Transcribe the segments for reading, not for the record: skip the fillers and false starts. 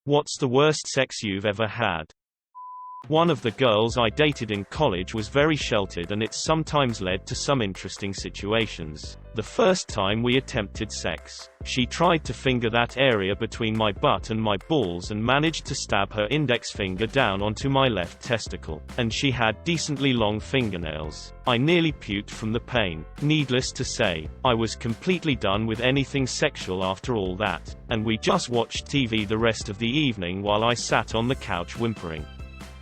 What's the worst sex you've ever had? One of the girls I dated in college was very sheltered, and it sometimes led to some interesting situations. The first time we attempted sex, she tried to finger that area between my butt and my balls and managed to stab her index finger down onto my left testicle. And she had decently long fingernails. I nearly puked from the pain. Needless to say, I was completely done with anything sexual after all that, and we just watched TV the rest of the evening while I sat on the couch whimpering.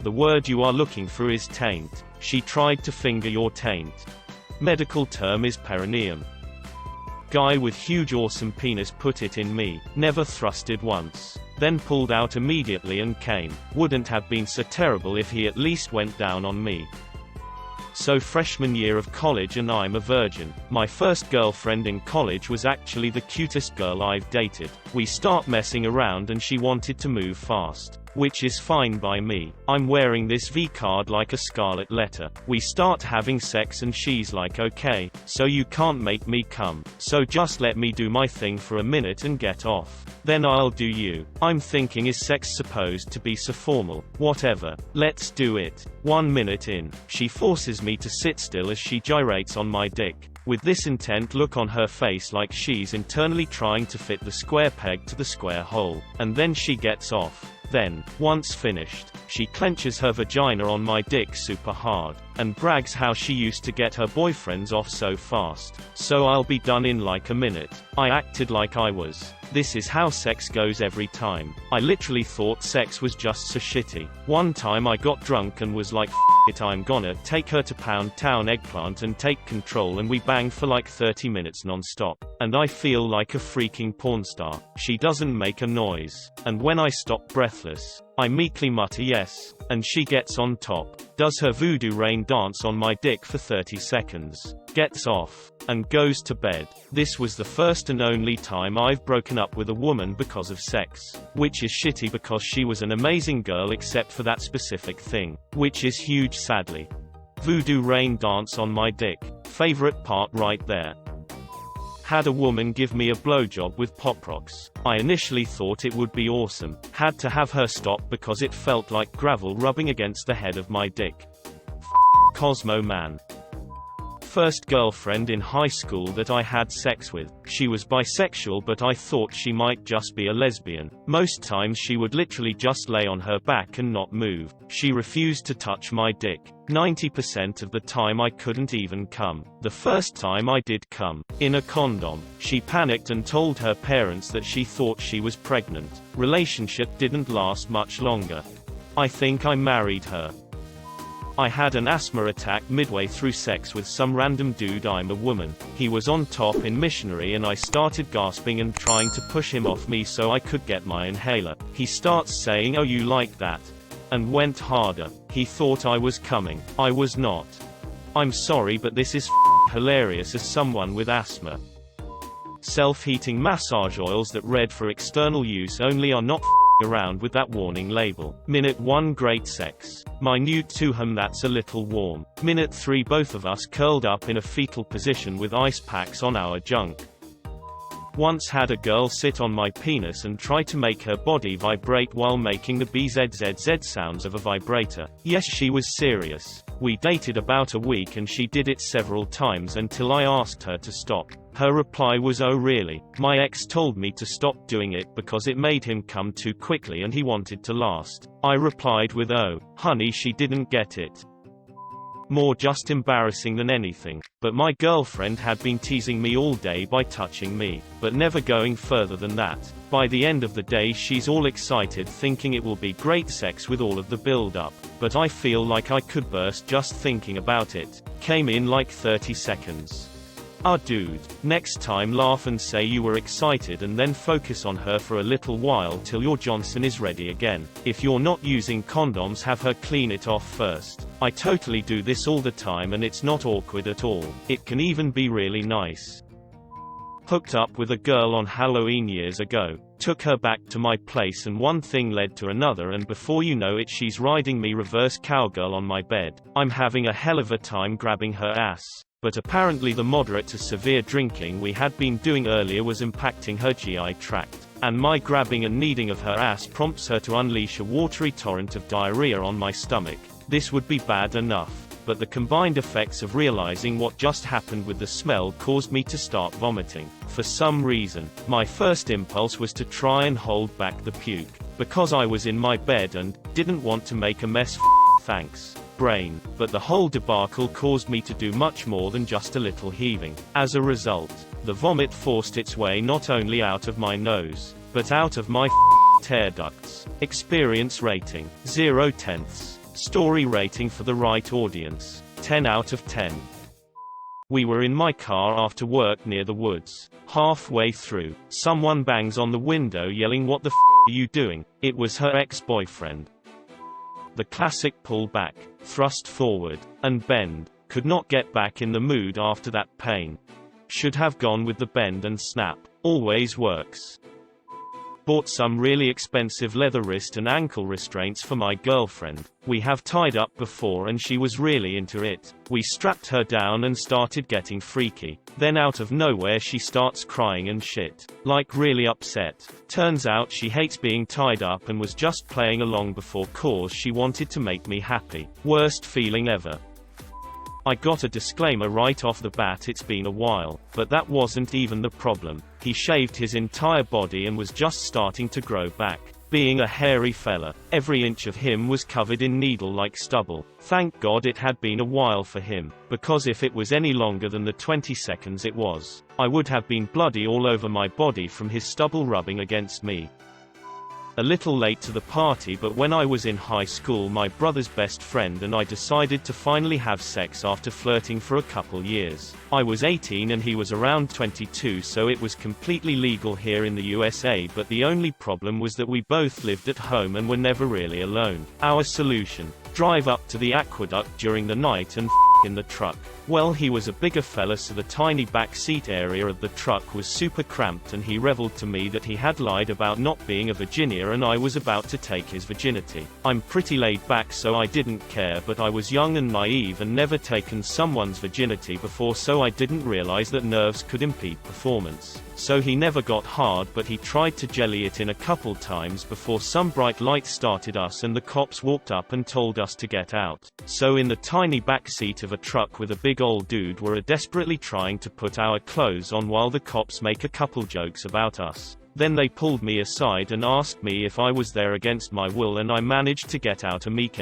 The word you are looking for is taint. She tried to finger your taint. Medical term is perineum. Guy with huge awesome penis put it in me, never thrusted once. Then pulled out immediately and came. Wouldn't have been so terrible if he at least went down on me. So freshman year of college and I'm a virgin. My first girlfriend in college was actually the cutest girl I've dated. We start messing around and she wanted to move fast, which is fine by me. I'm wearing this V card like a scarlet letter. We start having sex and she's like, okay, so you can't make me come, so just let me do my thing for a minute and get off. Then I'll do you. I'm thinking, is sex supposed to be so formal? Whatever. Let's do it. 1 minute in, she forces me to sit still as she gyrates on my dick, with this intent look on her face like she's internally trying to fit the square peg to the square hole. And then she gets off. Then, once finished, she clenches her vagina on my dick super hard, and brags how she used to get her boyfriends off so fast. So I'll be done in like a minute. I acted like I was. This is how sex goes every time. I literally thought sex was just so shitty. One time I got drunk and was like, F it, I'm gonna take her to Pound Town Eggplant and take control, and we banged for like 30 minutes non-stop. And I feel like a freaking porn star. She doesn't make a noise. And when I stop breathless, I meekly mutter yes, and she gets on top, does her voodoo rain dance on my dick for 30 seconds, gets off, and goes to bed. This was the first and only time I've broken up with a woman because of sex. Which is shitty because she was an amazing girl except for that specific thing. Which is huge sadly. Voodoo rain dance on my dick. Favorite part right there. Had a woman give me a blowjob with Pop Rocks. I initially thought it would be awesome. Had to have her stop because it felt like gravel rubbing against the head of my dick. Cosmo Man. First girlfriend in high school that I had sex with. She was bisexual, but I thought she might just be a lesbian. Most times she would literally just lay on her back and not move. She refused to touch my dick. 90% of the time I couldn't even come. The first time I did come, in a condom, she panicked and told her parents that she thought she was pregnant. Relationship didn't last much longer. I think I married her. I had an asthma attack midway through sex with some random dude. I'm a woman. He was on top in missionary and I started gasping and trying to push him off me so I could get my inhaler. He starts saying, "Oh, you like that?" and went harder. He thought I was coming. I was not. I'm sorry, but this is hilarious as someone with asthma. Self-heating massage oils that read for external use only are not around with that warning label. Minute 1 great sex. Minute 2 that's a little warm. Minute 3 both of us curled up in a fetal position with ice packs on our junk. Once had a girl sit on my penis and try to make her body vibrate while making the bzzz sounds of a vibrator. Yes, she was serious. We dated about a week and she did it several times until I asked her to stop. Her reply was, "Oh really? My ex told me to stop doing it because it made him come too quickly and he wanted to last." I replied with, "Oh, honey, she didn't get it." More just embarrassing than anything. But my girlfriend had been teasing me all day by touching me, but never going further than that. By the end of the day she's all excited thinking it will be great sex with all of the build-up, but I feel like I could burst just thinking about it. Came in like 30 seconds. Dude. Next time laugh and say you were excited and then focus on her for a little while till your Johnson is ready again. If you're not using condoms, have her clean it off first. I totally do this all the time and it's not awkward at all. It can even be really nice. Hooked up with a girl on Halloween years ago. Took her back to my place and one thing led to another, and before you know it she's riding me reverse cowgirl on my bed. I'm having a hell of a time grabbing her ass. But apparently the moderate to severe drinking we had been doing earlier was impacting her GI tract. and my grabbing and kneading of her ass prompts her to unleash a watery torrent of diarrhea on my stomach. This would be bad enough, but the combined effects of realizing what just happened with the smell caused me to start vomiting. For some reason, my first impulse was to try and hold back the puke, because I was in my bed and didn't want to make a mess. Thanks, brain. But the whole debacle caused me to do much more than just a little heaving. As a result, the vomit forced its way not only out of my nose, but out of my tear ducts. Experience rating, 0 tenths. Story rating for the right audience, 10 out of 10. We were in my car after work near the woods. Halfway through, someone bangs on the window yelling, "What the are you doing?" It was her ex-boyfriend. The classic pull back, thrust forward, and bend. Could not get back in the mood after that pain. Should have gone with the bend and snap. Always works. Bought some really expensive leather wrist and ankle restraints for my girlfriend. We have tied up before and she was really into it. We strapped her down and started getting freaky. Then out of nowhere she starts crying and shit. Like really upset. Turns out she hates being tied up and was just playing along before cause she wanted to make me happy. Worst feeling ever. I got a disclaimer right off the bat, it's been a while, but that wasn't even the problem. He shaved his entire body and was just starting to grow back. Being a hairy fella, every inch of him was covered in needle-like stubble. Thank God it had been a while for him, because if it was any longer than the 20 seconds it was, I would have been bloody all over my body from his stubble rubbing against me. A little late to the party, but when I was in high school, my brother's best friend and I decided to finally have sex after flirting for a couple years. I was 18 and he was around 22, so it was completely legal here in the USA, but the only problem was that we both lived at home and were never really alone. Our solution: drive up to the aqueduct during the night and in the truck. Well, he was a bigger fella, so the tiny back seat area of the truck was super cramped, and he reveled to me that he had lied about not being a virginia and I was about to take his virginity. I'm pretty laid back, so I didn't care, but I was young and naive and never taken someone's virginity before, so I didn't realize that nerves could impede performance. So he never got hard, but he tried to jelly it in a couple times before some bright light started us and the cops walked up and told us to get out. So in the tiny back seat of a truck with a big old dude, we're desperately trying to put our clothes on while the cops make a couple jokes about us. Then they pulled me aside and asked me if I was there against my will, and I managed to get out a meek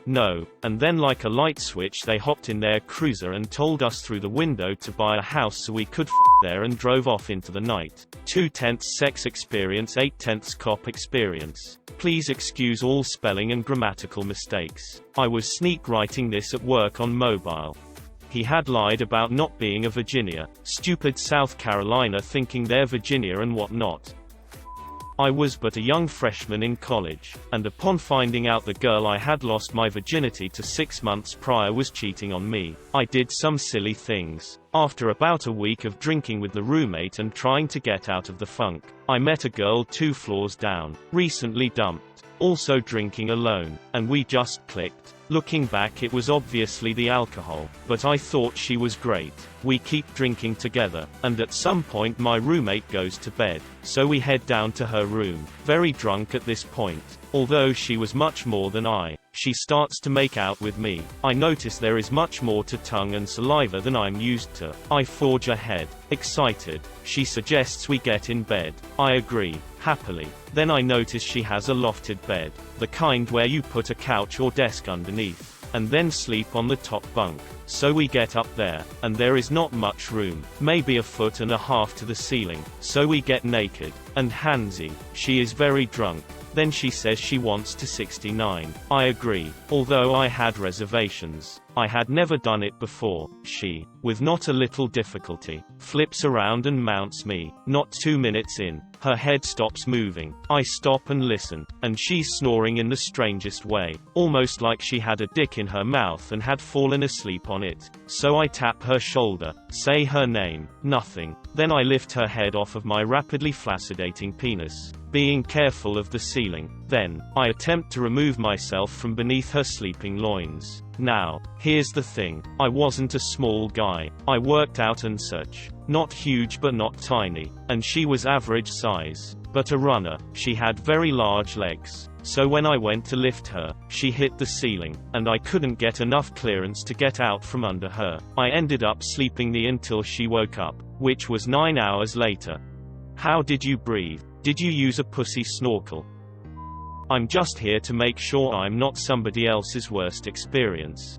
no. And then like a light switch they hopped in their cruiser and told us through the window to buy a house so we could there, and drove off into the night. 2/10 sex experience, 8/10 cop experience. Please excuse all spelling and grammatical mistakes. I was sneak writing this at work on mobile. He had lied about not being a virginia. Stupid South Carolina thinking they're Virginia and whatnot. I was but a young freshman in college, and upon finding out the girl I had lost my virginity to 6 months prior was cheating on me, I did some silly things. After about a week of drinking with the roommate and trying to get out of the funk, I met a girl 2 floors down, recently dumped, also drinking alone, and we just clicked. Looking back, it was obviously the alcohol, but I thought she was great. We keep drinking together, and at some point my roommate goes to bed, so we head down to her room, very drunk at this point. Although she was much more than I, she starts to make out with me. I notice there is much more to tongue and saliva than I'm used to. I forge ahead, excited. She suggests we get in bed. I agree, happily. Then I notice she has a lofted bed, the kind where you put a couch or desk underneath, and then sleep on the top bunk. So we get up there, and there is not much room, maybe 1.5 feet to the ceiling, so we get naked, and handsy. She is very drunk. Then she says she wants to 69. I agree, although I had reservations. I had never done it before. She, with not a little difficulty, flips around and mounts me. Not 2 minutes in, her head stops moving. I stop and listen, and she's snoring in the strangest way, almost like she had a dick in her mouth and had fallen asleep on it. So I tap her shoulder, say her name, nothing. Then I lift her head off of my rapidly flaccidating penis, being careful of the ceiling. Then, I attempt to remove myself from beneath her sleeping loins. Now, here's the thing. I wasn't a small guy. I worked out and such. Not huge but not tiny. And she was average size. but a runner. She had very large legs. So when I went to lift her, she hit the ceiling, and I couldn't get enough clearance to get out from under her. I ended up sleeping the until she woke up, which was 9 hours later. How did you breathe? Did you use a pussy snorkel? I'm just here to make sure I'm not somebody else's worst experience.